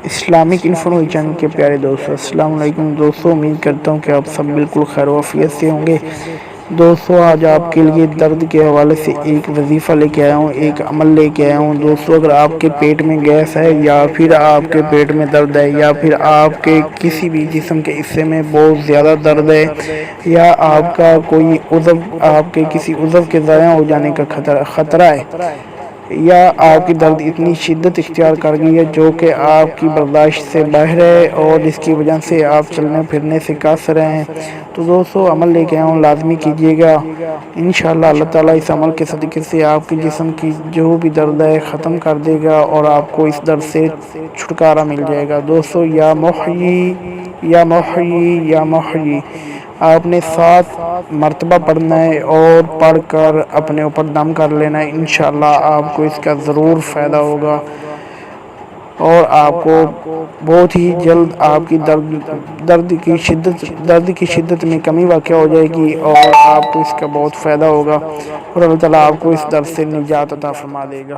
Islamic info channel کے پیارے دوستوں، السلام علیکم دوستوں، امید کرتا ہوں کہ آپ سب بالکل خیر و عافیت سے ہوں گے۔ دوستوں، آج آپ کے لیے درد کے حوالے سے ایک وظیفہ لے کے آیا ہوں، ایک عمل لے کے آیا ہوں۔ دوستوں، اگر آپ کے پیٹ میں گیس ہے یا پھر آپ کے پیٹ میں درد ہے یا پھر آپ کے کسی بھی جسم کے حصے میں بہت زیادہ درد ہے یا آپ کا کوئی عضو، آپ کے کسی عضو کے ضائع ہو جانے کا خطرہ ہے یا آپ کی درد اتنی شدت اختیار کر گئی ہے جو کہ آپ کی برداشت سے باہر ہے اور جس کی وجہ سے آپ چلنے پھرنے سے قاصر ہیں، تو دوستو عمل لے کے آیا ہوں، لازمی کیجیے گا۔ انشاءاللہ اللہ تعالیٰ اس عمل کے صدقے سے آپ کے جسم کی جو بھی درد ہے ختم کر دے گا اور آپ کو اس درد سے چھٹکارا مل جائے گا۔ دوستو، یا محیی یا محیی یا محیی آپ نے 7 مرتبہ پڑھنا ہے اور پڑھ کر اپنے اوپر دم کر لینا ہے۔ انشاءاللہ آپ کو اس کا ضرور فائدہ ہوگا اور آپ کو بہت ہی جلد آپ کی درد کی شدت میں کمی واقع ہو جائے گی اور آپ کو اس کا بہت فائدہ ہوگا اور اللہ تعالیٰ آپ کو اس درد سے نجات عطا فرما دے گا۔